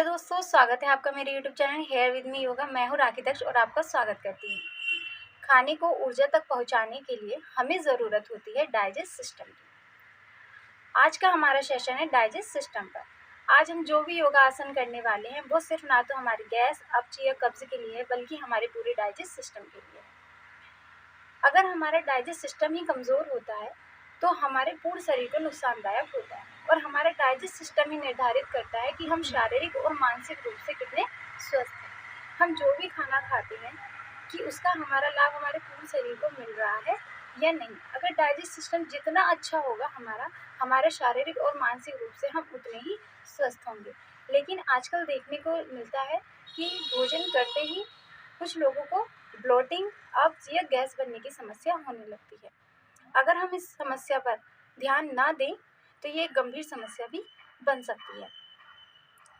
Hello दोस्तों, स्वागत है आपका मेरे YouTube channel here with me yoga. मैं हूँ राखी दक्ष और आपका स्वागत करती हूँ। खाने को ऊर्जा तक पहुँचाने के लिए हमें ज़रूरत होती है डाइजेस्ट सिस्टम की। आज का हमारा सेशन है डाइजेस्ट सिस्टम पर। आज हम जो भी योगा आसन करने वाले हैं वो सिर्फ ना तो हमारी गैस, अपच या कब्ज के लिए है, बल्कि हमारे पूरे डाइजेस्ट सिस्टम के लिए है। अगर हमारा डाइजेस्ट सिस्टम ही कमज़ोर होता है तो हमारे पूर्ण शरीर को नुकसानदायक होता है, और हमारा डाइजेस्ट सिस्टम ही निर्धारित करता है कि हम शारीरिक और मानसिक रूप से कितने स्वस्थ हैं। हम जो भी खाना खाते हैं कि उसका हमारा लाभ हमारे पूर्ण शरीर को मिल रहा है या नहीं। अगर डाइजेस्ट सिस्टम जितना अच्छा होगा हमारे शारीरिक और मानसिक रूप से हम उतने ही स्वस्थ होंगे। लेकिन आजकल देखने को मिलता है कि भोजन करते ही कुछ लोगों को ब्लोटिंग, कब्ज या गैस बनने की समस्या होने लगती है। अगर हम इस समस्या पर ध्यान ना दें तो ये एक गंभीर समस्या भी बन सकती है।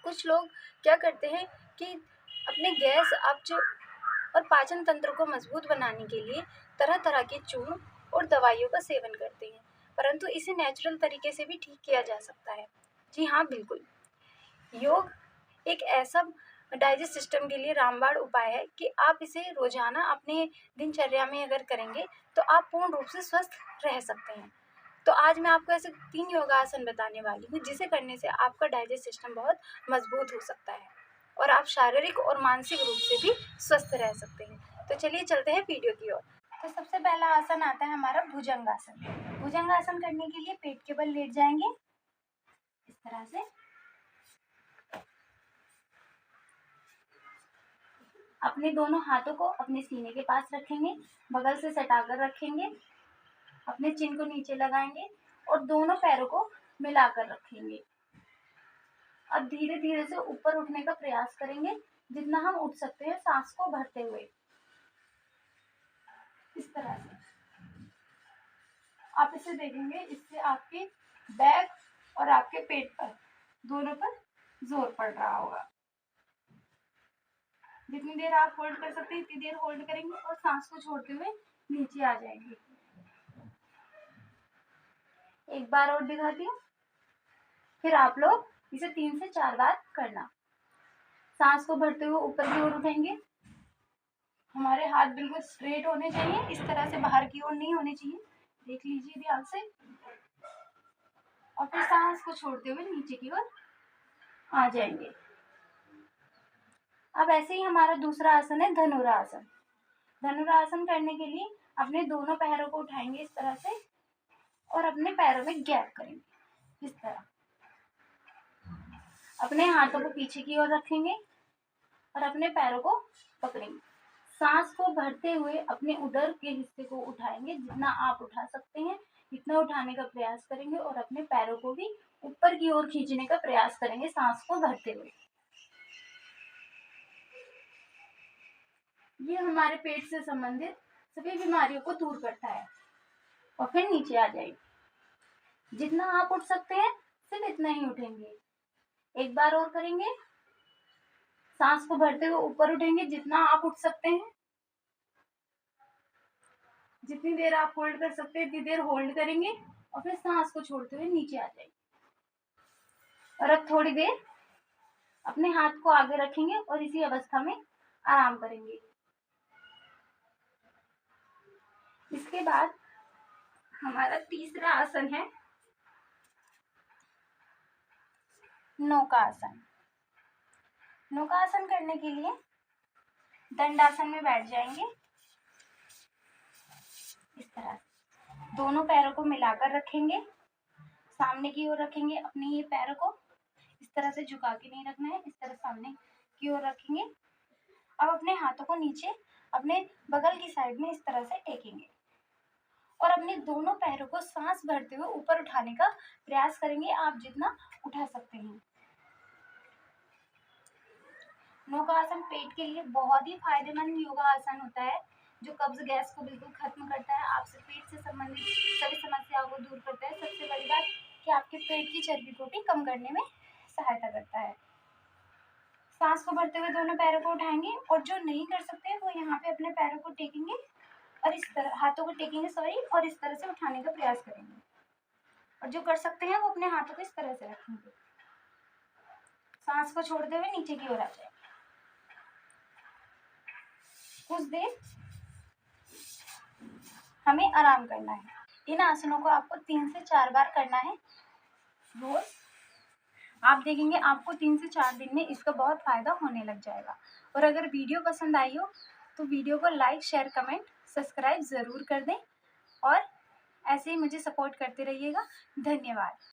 कुछ लोग क्या करते हैं कि अपने गैस, अपच और पाचन तंत्र को मजबूत बनाने के लिए तरह तरह के चूर्ण और दवाइयों का सेवन करते हैं, परंतु इसे नेचुरल तरीके से भी ठीक किया जा सकता है। जी हाँ, बिल्कुल। योग एक ऐसा डाइजेस्ट सिस्टम के लिए रामबाण उपाय है कि आप इसे रोजाना अपने दिनचर्या में अगर करेंगे तो आप पूर्ण रूप से स्वस्थ रह सकते हैं। तो आज मैं आपको ऐसे 3 योगासन बताने वाली हूँ जिसे करने से आपका डाइजेस्ट सिस्टम बहुत मजबूत हो सकता है और आप शारीरिक और मानसिक रूप से भी स्वस्थ रह सकते हैं। तो चलिए चलते हैं वीडियो की ओर। तो सबसे पहला आसन आता है हमारा भुजंगासन। भुजंगासन करने के लिए पेट के बल लेट जाएंगे इस तरह से। अपने दोनों हाथों को अपने सीने के पास रखेंगे, बगल से सटाकर रखेंगे, अपने चिन को नीचे लगाएंगे और दोनों पैरों को मिलाकर रखेंगे। अब धीरे धीरे से ऊपर उठने का प्रयास करेंगे, जितना हम उठ सकते हैं सांस को भरते हुए। इस तरह से आप इसे देखेंगे, इससे आपके बैक और आपके पेट पर दोनों पर जोर पड़ रहा होगा। जितनी देर आप होल्ड कर सकते हैं इतनी देर होल्ड करेंगे और सांस को छोड़ते हुए नीचे आ जाएंगे। एक बार और दिखाती हूँ, फिर आप लोग इसे 3 से 4 बार करना। सांस को भरते हुए ऊपर की ओर उठेंगे। हमारे हाथ बिल्कुल स्ट्रेट होने चाहिए, इस तरह से बाहर की ओर नहीं होने चाहिए। देख लीजिए ध्यान से। और फिर सांस को छोड़ते हुए नीचे की ओर आ जाएंगे। अब ऐसे ही हमारा दूसरा आसन है धनुरासन। धनुरासन करने के लिए अपने दोनों पैरों को उठाएंगे इस तरह से और अपने पैरों में गैप करेंगे इस तरह। अपने हाथों को पीछे की ओर रखेंगे और अपने पैरों को पकड़ेंगे। सांस को भरते हुए अपने उदर के हिस्से को उठाएंगे, जितना आप उठा सकते हैं इतना उठाने का प्रयास करेंगे और अपने पैरों को भी ऊपर की ओर खींचने का प्रयास करेंगे सांस को भरते हुए। ये हमारे पेट से संबंधित सभी बीमारियों को दूर करता है। और फिर नीचे आ जाएंगे। जितना आप उठ सकते हैं सिर्फ इतना ही उठेंगे। एक बार और करेंगे। सांस को भरते हुए ऊपर उठेंगे जितना आप उठ सकते हैं। जितनी देर आप होल्ड कर सकते हैं इतनी देर होल्ड करेंगे और फिर सांस को छोड़ते हुए नीचे आ जाएंगे। और अब थोड़ी देर अपने हाथ को आगे रखेंगे और इसी अवस्था में आराम करेंगे। इसके बाद हमारा तीसरा आसन है नौकासन। नौकासन करने के लिए दंडासन में बैठ जाएंगे इस तरह। दोनों पैरों को मिलाकर रखेंगे, सामने की ओर रखेंगे। अपने ये पैरों को इस तरह से झुका के नहीं रखना है, इस तरह सामने की ओर रखेंगे। अब अपने हाथों को नीचे अपने बगल की साइड में इस तरह से टेकेंगे और अपने दोनों पैरों को सांस भरते हुए ऊपर उठाने का प्रयास करेंगे, आप जितना उठा सकते हैं। नौकासन पेट के लिए बहुत ही फायदेमंद योगा आसन होता है, जो कब्ज गैस को बिल्कुल खत्म करता है। आपसे पेट से संबंधित सभी समस्याओं को दूर करता है। सबसे बड़ी बात कि आपके पेट की चर्बी को भी कम करने में सहायता करता है। सांस को भरते हुए दोनों पैरों को उठाएंगे और जो नहीं कर सकते वो यहाँ पे अपने पैरों को टेकेंगे और इस तरह हाथों को टेकेंगे और इस तरह से उठाने का प्रयास करेंगे। और जो कर सकते हैं वो अपने हाथों को इस तरह से रखेंगे। सांस को छोड़ते हुए नीचे की ओर आ जाए। कुछ देर हमें आराम करना है। इन आसनों को आपको 3 से 4 बार करना है रोज। आप देखेंगे आपको 3 से 4 दिन में इसका बहुत फायदा होने लग जाएगा। और अगर वीडियो पसंद आई हो तो वीडियो को लाइक, शेयर, कमेंट, सब्सक्राइब ज़रूर कर दें और ऐसे ही मुझे सपोर्ट करते रहिएगा। धन्यवाद।